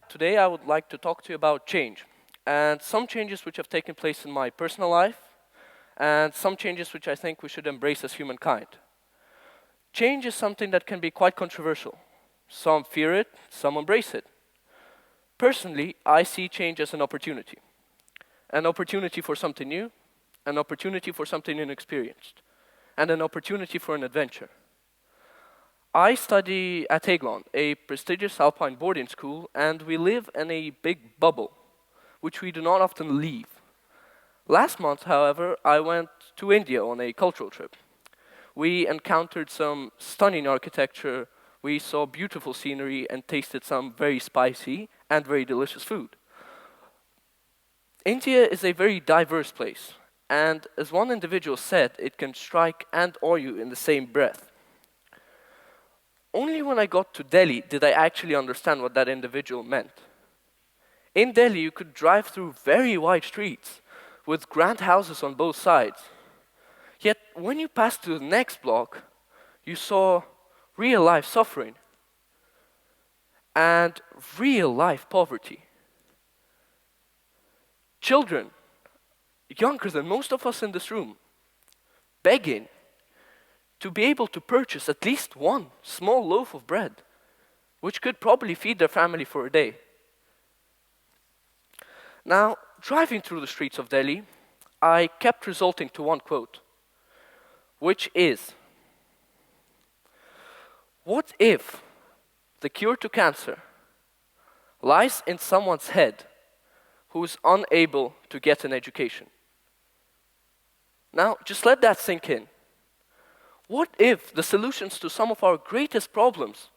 Today I would like to talk to you about change, and some changes which have taken place in my personal life, and some changes which I think we should embrace as humankind. Change is something that can be quite controversial. Some fear it, some embrace it. Personally, I see change as an opportunity. An opportunity for something new, an opportunity for something inexperienced, and an opportunity for an adventure. I study at Aiglon, a prestigious alpine boarding school, and we live in a big bubble, which we do not often leave. Last month, however, I went to India on a cultural trip. We encountered some stunning architecture, we saw beautiful scenery, and tasted some very spicy and very delicious food. India is a very diverse place, and as one individual said, it can strike and awe you in the same breath. Only when I got to Delhi did I actually understand what that individual meant. In Delhi, you could drive through very wide streets with grand houses on both sides. Yet, when you passed to the next block, you saw real-life suffering and real-life poverty. Children, younger than most of us in this room, begging to be able to purchase at least one small loaf of bread, which could probably feed their family for a day. Now, driving through the streets of Delhi, I kept resorting to one quote, which is, what if the cure to cancer lies in someone's head who is unable to get an education? Now, just let that sink in. What if the solutions to some of our greatest problems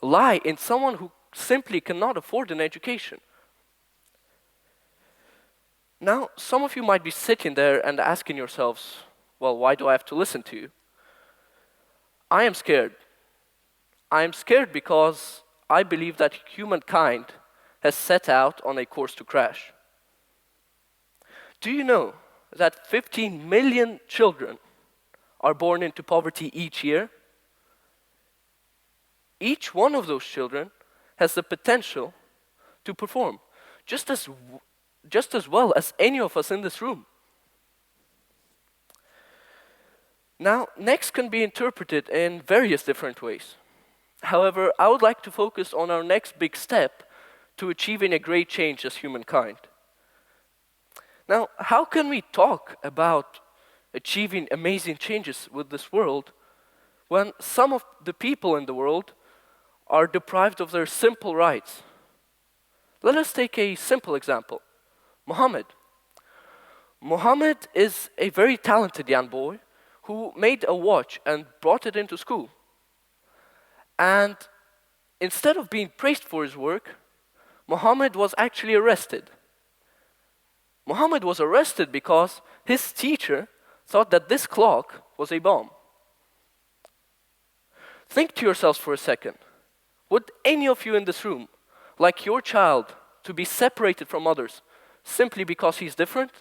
lie in someone who simply cannot afford an education? Now, some of you might be sitting there and asking yourselves, well, why do I have to listen to you? I am scared. I am scared because I believe that humankind has set out on a course to crash. Do you know that 15 million children are born into poverty each year? Each one of those children has the potential to perform just as well as any of us in this room. Now, next can be interpreted in various different ways. However, I would like to focus on our next big step to achieving a great change as humankind. Now, how can we talk about achieving amazing changes with this world when some of the people in the world are deprived of their simple rights? Let us take a simple example. Muhammad. Muhammad is a very talented young boy who made a watch and brought it into school. And instead of being praised for his work, Muhammad was actually arrested. Muhammad was arrested because his teacher thought that this clock was a bomb. Think to yourselves for a second. Would any of you in this room like your child to be separated from others simply because he's different?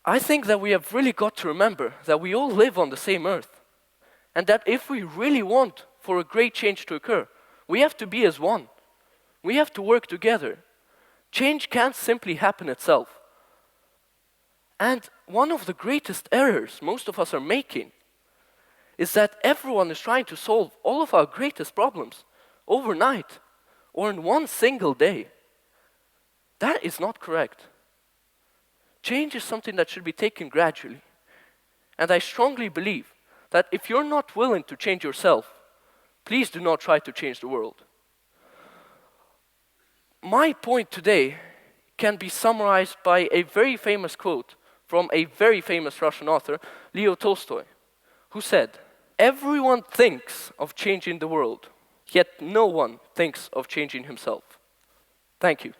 I think that we have really got to remember that we all live on the same earth, and that if we really want for a great change to occur, we have to be as one. We have to work together. Change can't simply happen itself. And one of the greatest errors most of us are making is that everyone is trying to solve all of our greatest problems overnight or in one single day. That is not correct. Change is something that should be taken gradually. And I strongly believe that if you're not willing to change yourself, please do not try to change the world. My point today can be summarized by a very famous quote from a very famous Russian author, Leo Tolstoy, who said, "Everyone thinks of changing the world, yet no one thinks of changing himself." Thank you.